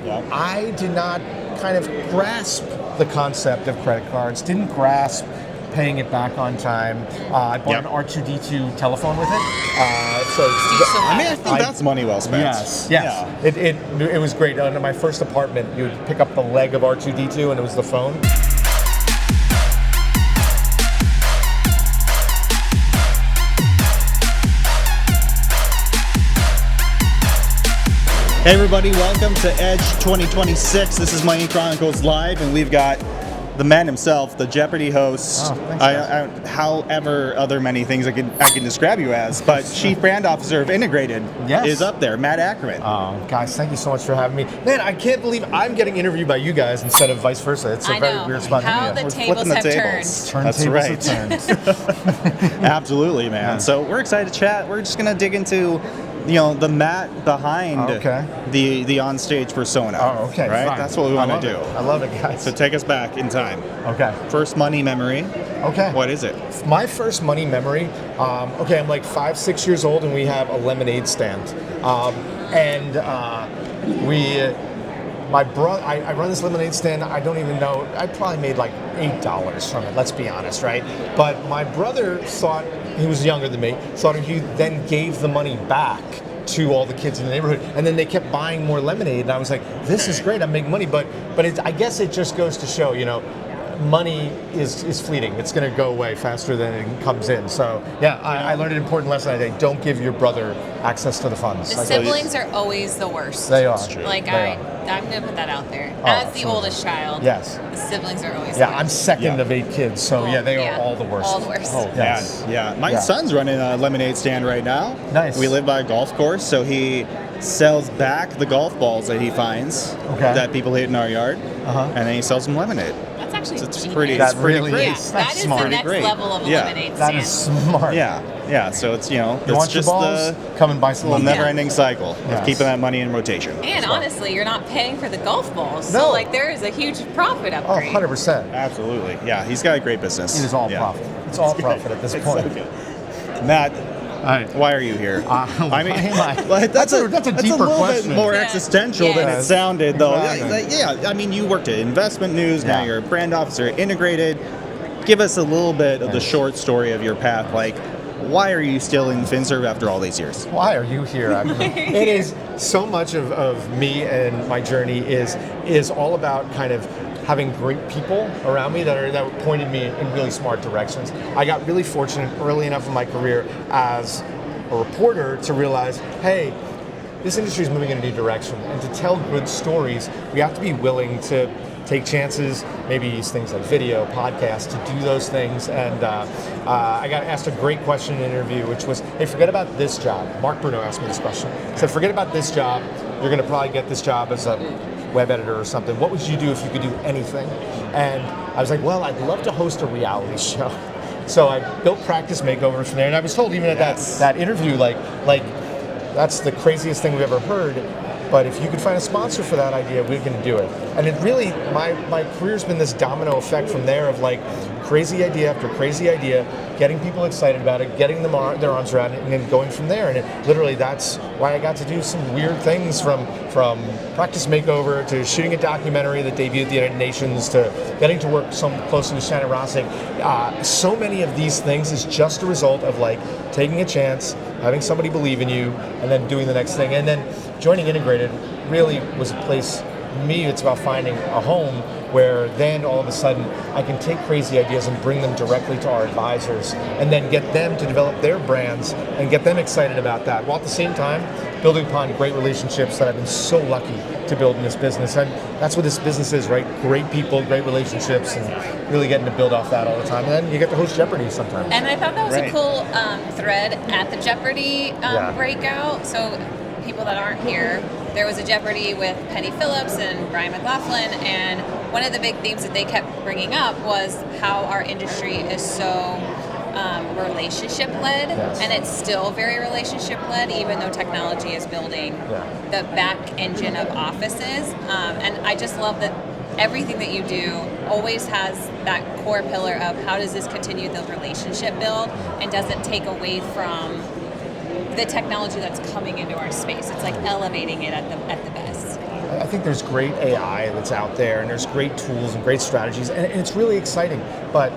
I did not kind of grasp the concept of credit cards, didn't grasp paying it back on time. I bought an R2D2 telephone with it. I think that's money well spent. Yes. It was great. In my first apartment, you would pick up the leg of R2D2 and it was the phone. Hey everybody, welcome to Edge 2026. This is Miami Chronicles Live, and we've got the man himself, the Jeopardy host, however other many things I can describe you as, but Chief Brand Officer of Integrated is up there, Matt Ackermann. Guys, thank you so much for having me. Man, I can't believe I'm getting interviewed by you guys instead of vice versa. It's a very weird spot. How the tables have turned. That's right. Absolutely, man. Yeah. So we're excited to chat. We're just going to dig into the Matt behind the on-stage persona. Oh, okay. Right? Fine. That's what we want to do. I love it, guys. So take us back in time. Okay. First money memory. Okay. What is it? My first money memory, I'm like 5-6 years old, and we have a lemonade stand. My brother, I run this lemonade stand. I don't even know. I probably made like $8 from it. Let's be honest, right? But my brother thought, he was younger than me, thought he then gave the money back to all the kids in the neighborhood, and then they kept buying more lemonade. And I was like, "This is great. I'm making money." But I guess it just goes to show, money is fleeting. It's going to go away faster than it comes in. So I learned an important lesson today. Don't give your brother access to the funds. The siblings are always the worst. They are. I'm going to put that out there. As the oldest child, the siblings are always the worst. I'm second of 8 kids, so they are all the worst. All the worst. Oh, yes. My son's running a lemonade stand right now. Nice. We live by a golf course, so he sells back the golf balls that he finds that people hit in our yard, and then he sells them lemonade. That's actually pretty great. That is the next level of a lemonade stand. That is smart. Yeah. So it's you it's want just your balls? Come and buy some. The never-ending cycle of keeping that money in rotation. And honestly, you're not paying for the golf balls, no. so there is a huge profit upgrade. 100%. Absolutely. Yeah, he's got a great business. It is all profit. It's all profit at this point. So good. Matt. Why are you here? That's a deeper question. Bit more existential than it sounded, though. Exactly. You worked at Investment News. Now you're a brand officer at Integrated. Give us a little bit of the short story of your path. Why are you still in FinServ after all these years? Why are you here, Ackermann? It is so much of me and my journey is all about kind of having great people around me that pointed me in really smart directions. I got really fortunate early enough in my career as a reporter to realize, hey, this industry is moving in a new direction, and to tell good stories, we have to be willing to take chances, maybe use things like video, podcasts to do those things. And I got asked a great question in an interview, which was, hey, forget about this job. Mark Bruno asked me this question. He said, forget about this job. You're going to probably get this job as a web editor or something. What would you do if you could do anything? And I was like, well, I'd love to host a reality show. So I built Practice Makeovers from there. And I was told even at that interview, like that's the craziest thing we've ever heard. But if you could find a sponsor for that idea, we can do it. And it really, my career's been this domino effect from there of crazy idea after crazy idea, getting people excited about it, getting them their arms around it, and then going from there. And literally, that's why I got to do some weird things from Practice Makeover to shooting a documentary that debuted at the United Nations to getting to work so closely with Shannon Rossick. So many of these things is just a result of taking a chance, having somebody believe in you, and then doing the next thing. And then joining Integrated really was a place, for me, it's about finding a home where then all of a sudden I can take crazy ideas and bring them directly to our advisors and then get them to develop their brands and get them excited about that, while at the same time building upon great relationships that I've been so lucky to build in this business. And that's what this business is, right? Great people, great relationships, and really getting to build off that all the time. And then you get to host Jeopardy sometimes. And I thought that was a cool thread at the Jeopardy breakout. So people that aren't here, there was a Jeopardy with Penny Phillips and Brian McLaughlin, and one of the big themes that they kept bringing up was how our industry is so relationship-led, and it's still very relationship-led, even though technology is building the back engine of offices. And I just love that everything that you do always has that core pillar of how does this continue the relationship build, and does it take away from the technology that's coming into our space. It's elevating it at the best. I think there's great AI that's out there, and there's great tools and great strategies, and it's really exciting. But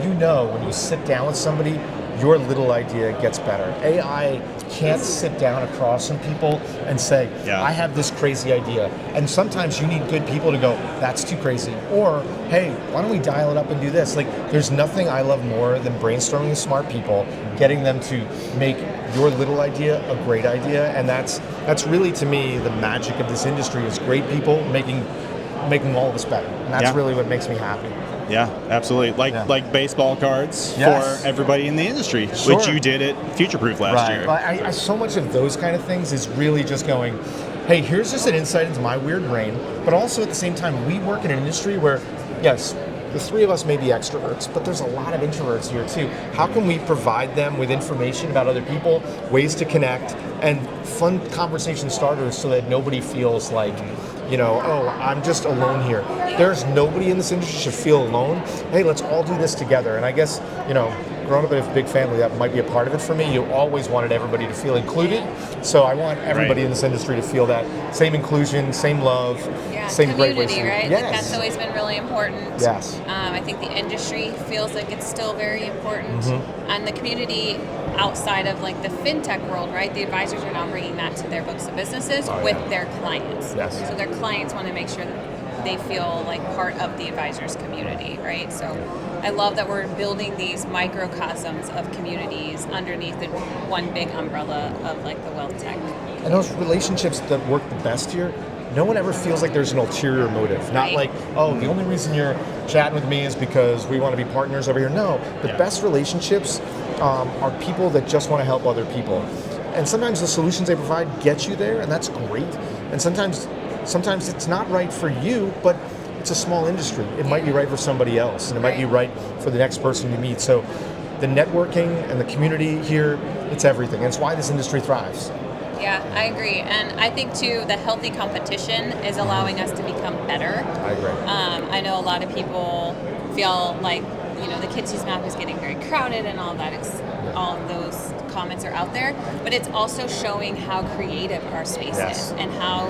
when you sit down with somebody, your little idea gets better. AI can't sit down across from people and say, I have this crazy idea. And sometimes you need good people to go, that's too crazy. Or, hey, why don't we dial it up and do this? Like, there's nothing I love more than brainstorming with smart people, getting them to make your little idea a great idea. And that's really, to me, the magic of this industry is great people making all of us better. And that's really what makes me happy. Yeah, absolutely. Like baseball cards for everybody in the industry, which you did at Future Proof last year. I so much of those kind of things is really just going, hey, here's just an insight into my weird brain, but also at the same time, we work in an industry where, yes, the three of us may be extroverts, but there's a lot of introverts here too. How can we provide them with information about other people, ways to connect, and fun conversation starters so that nobody feels like, I'm just alone here. There's nobody in this industry should feel alone. Hey, let's all do this together. And I guess, growing up in a big family, that might be a part of it for me. You always wanted everybody to feel included. So I want everybody in this industry to feel that same inclusion, same love, same great ways. Community, right? Yes. Like that's always been really important. Yes. I think the industry feels like it's still very important. And the community outside of like the fintech world, right? The advisors are now bringing that to their books of businesses with their clients. Yes. So their clients want to make sure that they feel like part of the advisors community, right? So I love that we're building these microcosms of communities underneath the one big umbrella of like the wealth tech. And those relationships that work the best here, no one ever feels like there's an ulterior motive. Not like, oh, the only reason you're chatting with me is because we want to be partners over here. No, the best relationships are people that just want to help other people. And sometimes the solutions they provide get you there, and that's great. And sometimes it's not right for you, but it's a small industry. It might be right for somebody else, and it might be right for the next person you meet. So the networking and the community here, it's everything. And it's why this industry thrives. Yeah, I agree. And I think, too, the healthy competition is allowing us to become better. I agree. I know a lot of people feel like, the Kids map is getting very crowded and all that. All of those comments are out there. But it's also showing how creative our space is and how,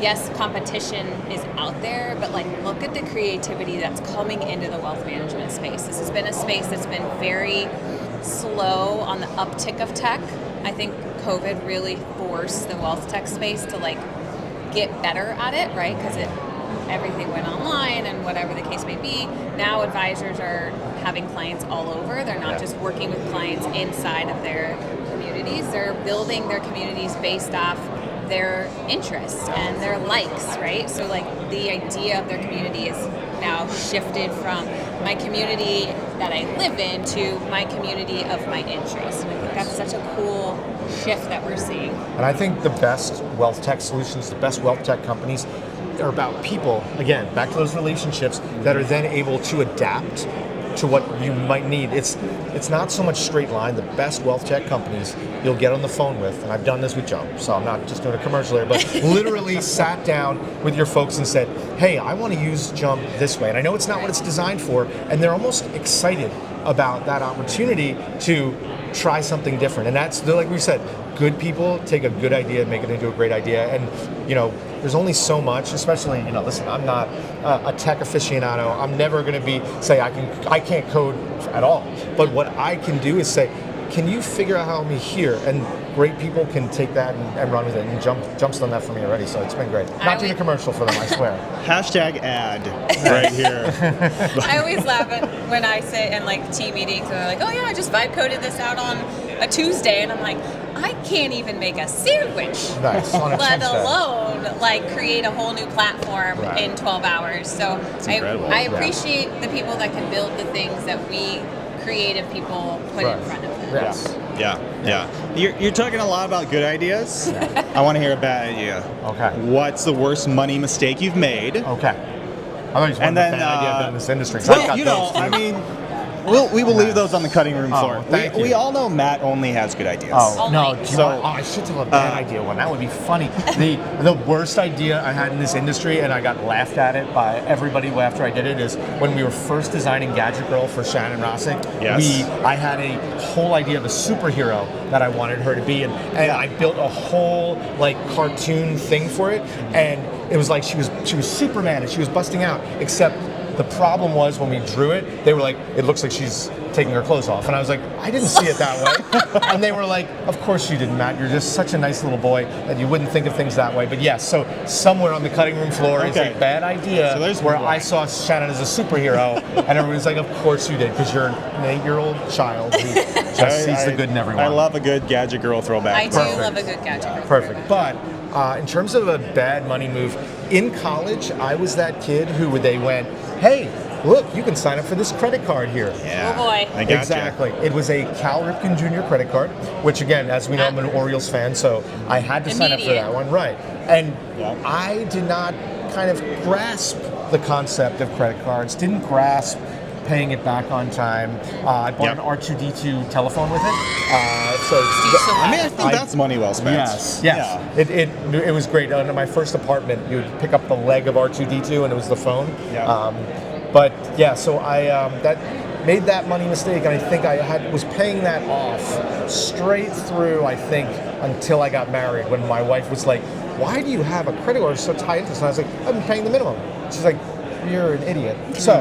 yes, competition is out there, but look at the creativity that's coming into the wealth management space. This has been a space that's been very slow on the uptick of tech. I think COVID really forced the wealth tech space to get better at it, right? Because everything went online and whatever the case may be. Now advisors are having clients all over. They're not just working with clients inside of their communities. They're building their communities based off their interests and their likes, right? So the idea of their community is now shifted from my community that I live in to my community of my interests. And I think that's such a cool shift that we're seeing. And I think the best wealth tech solutions, the best wealth tech companies are about people, again, back to those relationships that are then able to adapt to what you might need. It's not so much straight line. The best wealth tech companies you'll get on the phone with, and I've done this with Jump, so I'm not just doing a commercial here, but literally sat down with your folks and said, hey, I want to use Jump this way. And I know it's not what it's designed for, and they're almost excited about that opportunity to try something different. And they're like we said, good people take a good idea and make it into a great idea. And there's only so much, especially, listen, I'm not a tech aficionado. I'm never going to say I can't code at all. But what I can do is say, can you figure out how I'm here? And great people can take that and run with it. And Jump's done that for me already, so it's been great. Not doing a commercial for them, I swear. Hashtag ad right here. I always laugh when I say in team meetings and they're like, oh yeah, I just vibe coded this out on a Tuesday, and I'm like, I can't even make a sandwich, let alone create a whole new platform in 12 hours. So I appreciate the people that can build the things that we creative people put in front of them. Yes. Yeah. You're talking a lot about good ideas. I want to hear a bad idea. Okay. What's the worst money mistake you've made? Okay. I thought you just wanted a bad idea I've done in this industry. We will leave those on the cutting room floor. Thank you. We all know Matt only has good ideas. Oh, no. I should tell a bad idea one. That would be funny. The worst idea I had in this industry, and I got laughed at it by everybody after I did it, is when we were first designing Gadget Girl for Shannon Rossick. Yes. I had a whole idea of a superhero that I wanted her to be, and I built a whole cartoon thing for it, and it was like she was Superman and she was busting out. Except the problem was when we drew it, they were like, it looks like she's taking her clothes off. And I was like, I didn't see it that way. And they were like, of course you didn't, Matt. You're just such a nice little boy that you wouldn't think of things that way. But yes, so somewhere on the cutting room floor is a bad idea where I saw Shannon as a superhero. And everyone's like, of course you did, because you're an 8-year-old child who just sees the good in everyone. I love a good Gadget Girl throwback. I do love a good Gadget Girl. Perfect. But in terms of a bad money move, in college, I was that kid who they went, hey, look, you can sign up for this credit card here. Yeah. Oh boy. I gotcha. Exactly. It was a Cal Ripken Jr. credit card, which again, as we know, I'm an Orioles fan, so I had to sign up for that one. Right. And I did not kind of grasp the concept of credit cards, didn't grasp paying it back on time. I bought an R2D2 telephone with it. I think that's money well spent. Yes. Yeah. It was great. In my first apartment, you would pick up the leg of R2D2 and it was the phone. Yeah. But yeah, so I that made that money mistake, and I think I was paying that off straight through, I think, until I got married, when my wife was like, why do you have a credit card so high interest? And I was like, I've been paying the minimum. She's like, you're an idiot. So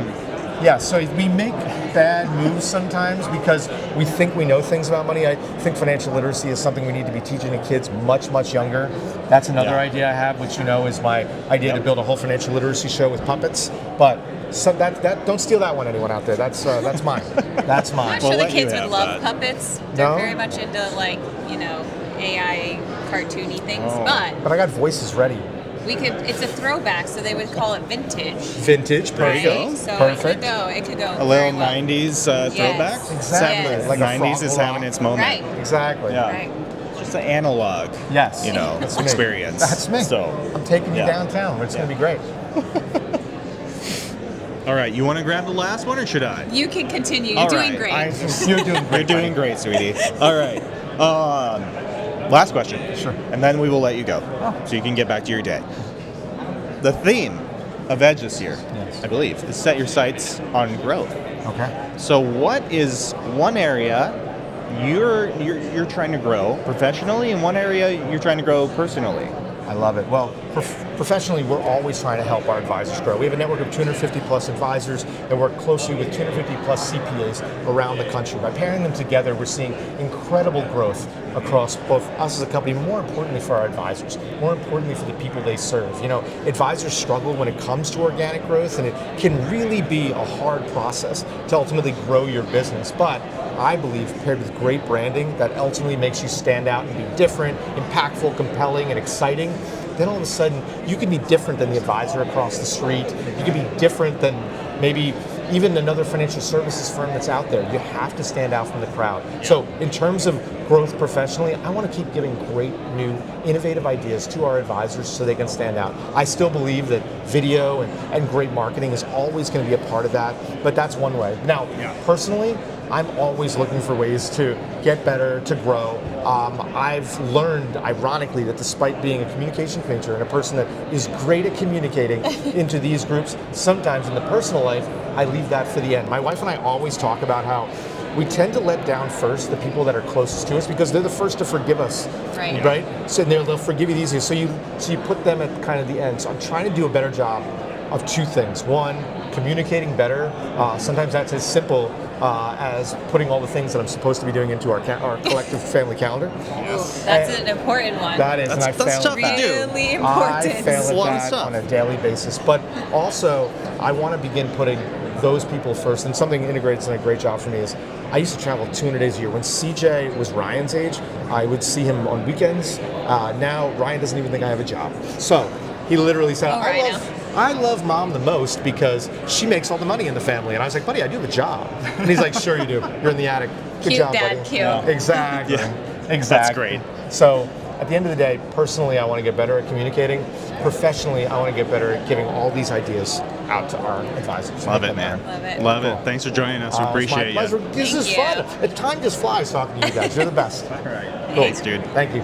yeah, so we make bad moves sometimes because we think we know things about money. I think financial literacy is something we need to be teaching the kids much, much younger. That's another idea I have, which is my idea to build a whole financial literacy show with puppets. But that don't steal that one, anyone out there. That's mine. That's mine. I'm sure the kids would love puppets. They're very much into AI cartoony things, but I got voices ready. It's a throwback, so they would call it vintage. Vintage, perfect. Right? So perfect. It could go a little 90s throwback. Exactly. Yes. Like 90s is having its moment. Right. Exactly. Yeah. Right. Just an analog. Yes. That's experience. That's me. So I'm taking you downtown. It's going to be great. All right, you want to grab the last one, or should I? You can continue. You're doing great. You're doing great. You're doing great, sweetie. All right. Last question. Sure. And then we will let you go, so you can get back to your day. The theme of Edge this year, I believe, is set your sights on growth. Okay. So, what is one area you're trying to grow professionally, and one area you're trying to grow personally? I love it. Well, professionally, we're always trying to help our advisors grow. We have a network of 250 plus advisors and work closely with 250 plus CPAs around the country. By pairing them together, we're seeing incredible growth across both us as a company, more importantly for our advisors, more importantly for the people they serve. Advisors struggle when it comes to organic growth, and it can really be a hard process to ultimately grow your business. But I believe paired with great branding that ultimately makes you stand out and be different, impactful, compelling, and exciting, then all of a sudden you can be different than the advisor across the street. You can be different than maybe even another financial services firm that's out there. You have to stand out from the crowd. So in terms of growth professionally, I want to keep giving great, new, innovative ideas to our advisors so they can stand out. I still believe that video and great marketing is always going to be a part of that, but that's one way. Now, personally, I'm always looking for ways to get better, to grow. I've learned, ironically, that despite being a communication painter and a person that is great at communicating into these groups, sometimes in the personal life, I leave that for the end. My wife and I always talk about how we tend to let down first the people that are closest to us because they're the first to forgive us, right? So they'll forgive you easier. So you put them at kind of the end. So I'm trying to do a better job of two things. One, communicating better. Sometimes that's as simple as putting all the things that I'm supposed to be doing into our collective family calendar. That's an important one. That is, that's tough to do. Really important. I fail at that on a daily basis. But also, I want to begin putting those people first. And something Integrated's done a great job for me is I used to travel 200 days a year. When CJ was Ryan's age, I would see him on weekends. Now, Ryan doesn't even think I have a job. So he literally said, I love mom the most because she makes all the money in the family. And I was like, buddy, I do have a job. And he's like, sure you do. You're in the attic. Good Cute job, dad, buddy. cute. Yeah. Exactly. Exactly. That's great. So at the end of the day, personally, I want to get better at communicating. Professionally, I want to get better at giving all these ideas out to our advisors. Love it, man. Love it. Love it. Thanks for joining us. We appreciate my pleasure. you. This is fun. Time just flies talking to you guys. You're the best. All right. Cool. Thanks, dude. Thank you.